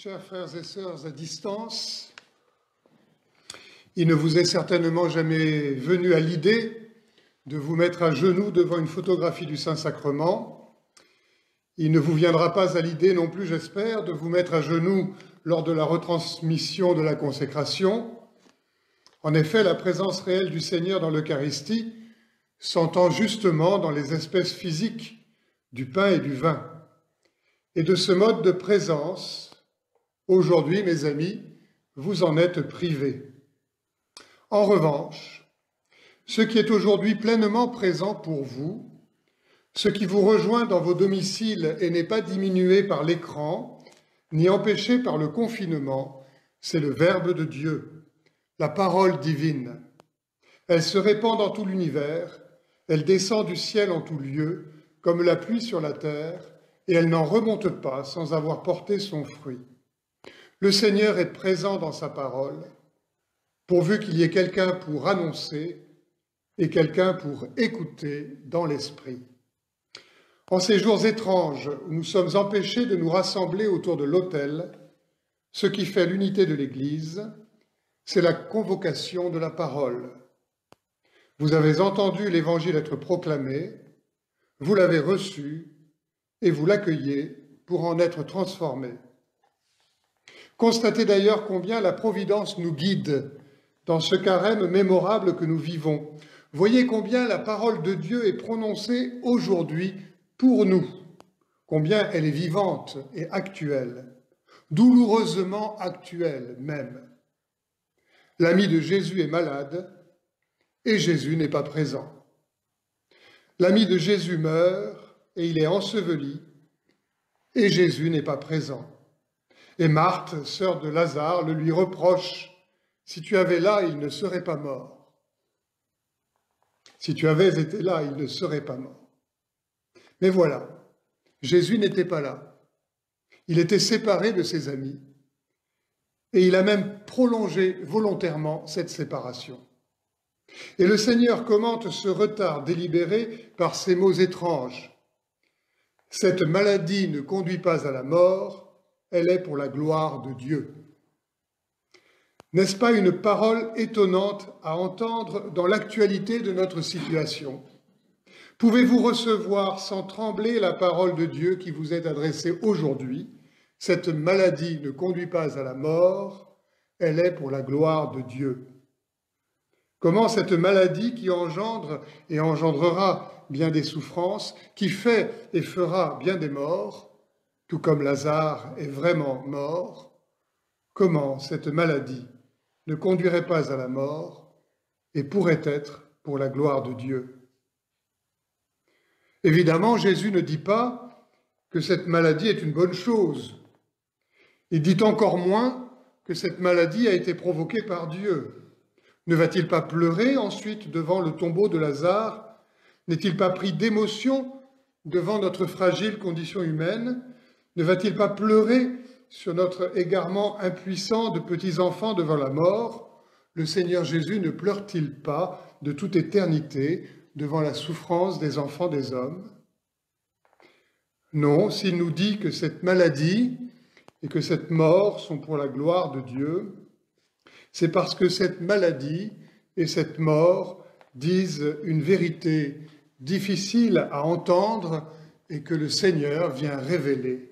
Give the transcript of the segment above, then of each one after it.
Chers frères et sœurs à distance, il ne vous est certainement jamais venu à l'idée de vous mettre à genoux devant une photographie du Saint-Sacrement. Il ne vous viendra pas à l'idée non plus, j'espère, de vous mettre à genoux lors de la retransmission de la consécration. En effet, la présence réelle du Seigneur dans l'Eucharistie s'entend justement dans les espèces physiques du pain et du vin. Et de ce mode de présence, aujourd'hui, mes amis, vous en êtes privés. En revanche, ce qui est aujourd'hui pleinement présent pour vous, ce qui vous rejoint dans vos domiciles et n'est pas diminué par l'écran, ni empêché par le confinement, c'est le Verbe de Dieu, la parole divine. Elle se répand dans tout l'univers, elle descend du ciel en tout lieu, comme la pluie sur la terre, et elle n'en remonte pas sans avoir porté son fruit. Le Seigneur est présent dans sa parole, pourvu qu'il y ait quelqu'un pour annoncer et quelqu'un pour écouter dans l'esprit. En ces jours étranges où nous sommes empêchés de nous rassembler autour de l'autel, ce qui fait l'unité de l'Église, c'est la convocation de la parole. Vous avez entendu l'Évangile être proclamé, vous l'avez reçu et vous l'accueillez pour en être transformé. Constatez d'ailleurs combien la Providence nous guide dans ce carême mémorable que nous vivons. Voyez combien la parole de Dieu est prononcée aujourd'hui pour nous, combien elle est vivante et actuelle, douloureusement actuelle même. L'ami de Jésus est malade et Jésus n'est pas présent. L'ami de Jésus meurt et il est enseveli et Jésus n'est pas présent. Et Marthe, sœur de Lazare, le lui reproche. Si tu avais là, il ne serait pas mort. Si tu avais été là, il ne serait pas mort. Mais voilà, Jésus n'était pas là. Il était séparé de ses amis. Et il a même prolongé volontairement cette séparation. Et le Seigneur commente ce retard délibéré par ces mots étranges. Cette maladie ne conduit pas à la mort, elle est pour la gloire de Dieu. N'est-ce pas une parole étonnante à entendre dans l'actualité de notre situation? Pouvez-vous recevoir sans trembler la parole de Dieu qui vous est adressée aujourd'hui? Cette maladie ne conduit pas à la mort, elle est pour la gloire de Dieu. Comment cette maladie qui engendre et engendrera bien des souffrances, qui fait et fera bien des morts, tout comme Lazare est vraiment mort, comment cette maladie ne conduirait pas à la mort et pourrait être pour la gloire de Dieu? Évidemment, Jésus ne dit pas que cette maladie est une bonne chose. Il dit encore moins que cette maladie a été provoquée par Dieu. Ne va-t-il pas pleurer ensuite devant le tombeau de Lazare? N'est-il pas pris d'émotion devant notre fragile condition humaine? Ne va-t-il pas pleurer sur notre égarement impuissant de petits enfants devant la mort? Le Seigneur Jésus ne pleure-t-il pas de toute éternité devant la souffrance des enfants des hommes? Non, s'il nous dit que cette maladie et que cette mort sont pour la gloire de Dieu, c'est parce que cette maladie et cette mort disent une vérité difficile à entendre et que le Seigneur vient révéler.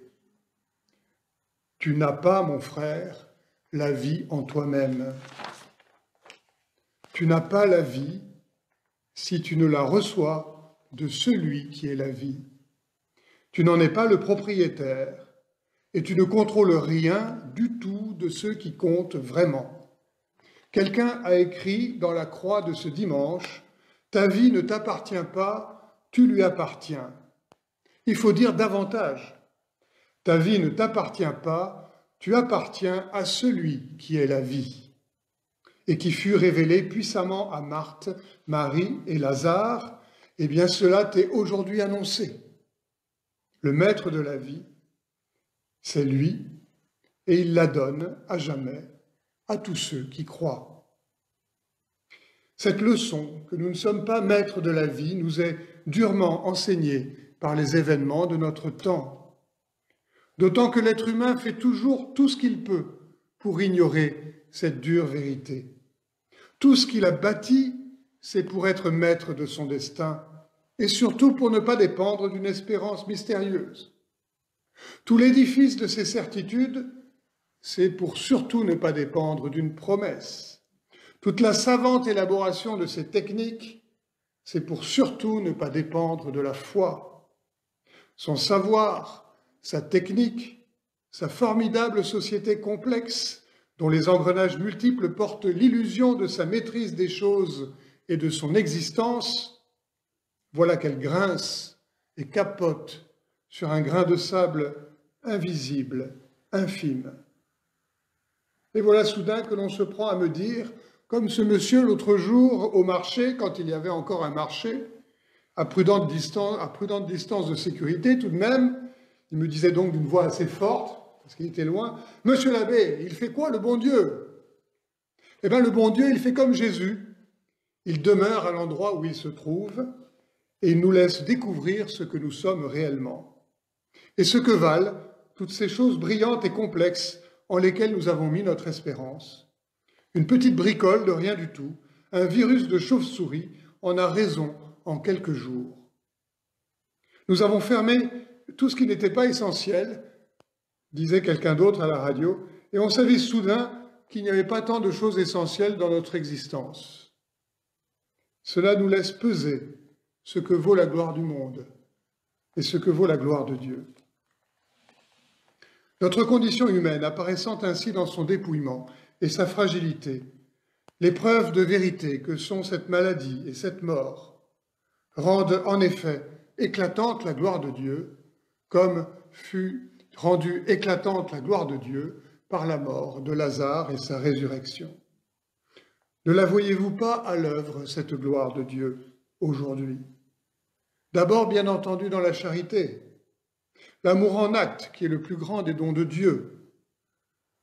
Tu n'as pas, mon frère, la vie en toi-même. Tu n'as pas la vie si tu ne la reçois de celui qui est la vie. Tu n'en es pas le propriétaire et tu ne contrôles rien du tout de ce qui compte vraiment. Quelqu'un a écrit dans la croix de ce dimanche, « Ta vie ne t'appartient pas, tu lui appartiens ». Il faut dire davantage. Ta vie ne t'appartient pas, tu appartiens à celui qui est la vie et qui fut révélé puissamment à Marthe, Marie et Lazare. Eh bien, cela t'est aujourd'hui annoncé. Le maître de la vie, c'est lui et il la donne à jamais à tous ceux qui croient. Cette leçon que nous ne sommes pas maîtres de la vie nous est durement enseignée par les événements de notre temps. d'autant que l'être humain fait toujours tout ce qu'il peut pour ignorer cette dure vérité. Tout ce qu'il a bâti, c'est pour être maître de son destin, et surtout pour ne pas dépendre d'une espérance mystérieuse. Tout l'édifice de ses certitudes, c'est pour surtout ne pas dépendre d'une promesse. Toute la savante élaboration de ses techniques, c'est pour surtout ne pas dépendre de la foi. Son savoir, sa technique, sa formidable société complexe, dont les engrenages multiples portent l'illusion de sa maîtrise des choses et de son existence, voilà qu'elle grince et capote sur un grain de sable invisible, infime. Et voilà soudain que l'on se prend à me dire, comme ce monsieur l'autre jour au marché, quand il y avait encore un marché, à prudente distance de sécurité tout de même, il me disait donc d'une voix assez forte, parce qu'il était loin, « Monsieur l'abbé, il fait quoi le bon Dieu ?» Eh bien le bon Dieu, il fait comme Jésus, il demeure à l'endroit où il se trouve et il nous laisse découvrir ce que nous sommes réellement. Et ce que valent toutes ces choses brillantes et complexes en lesquelles nous avons mis notre espérance. Une petite bricole de rien du tout, un virus de chauve-souris en a raison en quelques jours. Nous avons fermé tout ce qui n'était pas essentiel, disait quelqu'un d'autre à la radio, et on savait soudain qu'il n'y avait pas tant de choses essentielles dans notre existence. Cela nous laisse peser ce que vaut la gloire du monde et ce que vaut la gloire de Dieu. Notre condition humaine, apparaissant ainsi dans son dépouillement et sa fragilité, les preuves de vérité que sont cette maladie et cette mort, rendent en effet éclatante la gloire de Dieu, comme fut rendue éclatante la gloire de Dieu par la mort de Lazare et sa résurrection. Ne la voyez-vous pas à l'œuvre, cette gloire de Dieu, aujourd'hui? D'abord, bien entendu, dans la charité, l'amour en acte qui est le plus grand des dons de Dieu.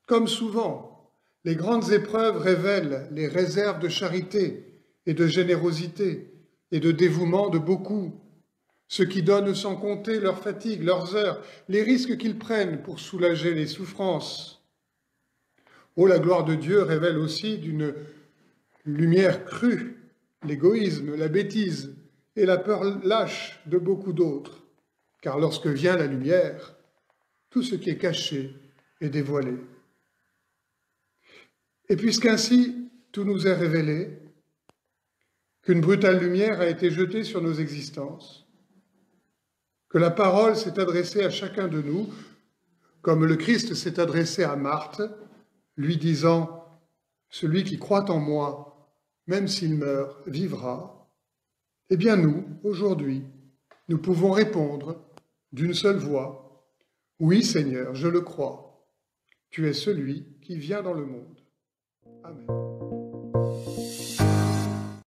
Comme souvent, les grandes épreuves révèlent les réserves de charité et de générosité et de dévouement de beaucoup, ceux qui donnent sans compter leurs fatigues, leurs heures, les risques qu'ils prennent pour soulager les souffrances. Oh, la gloire de Dieu révèle aussi d'une lumière crue l'égoïsme, la bêtise et la peur lâche de beaucoup d'autres, car lorsque vient la lumière, tout ce qui est caché est dévoilé. Et puisqu'ainsi tout nous est révélé, qu'une brutale lumière a été jetée sur nos existences, que la parole s'est adressée à chacun de nous, comme le Christ s'est adressé à Marthe, lui disant « Celui qui croit en moi, même s'il meurt, vivra », eh bien nous, aujourd'hui, nous pouvons répondre d'une seule voix « Oui, Seigneur, je le crois, tu es celui qui vient dans le monde. » Amen.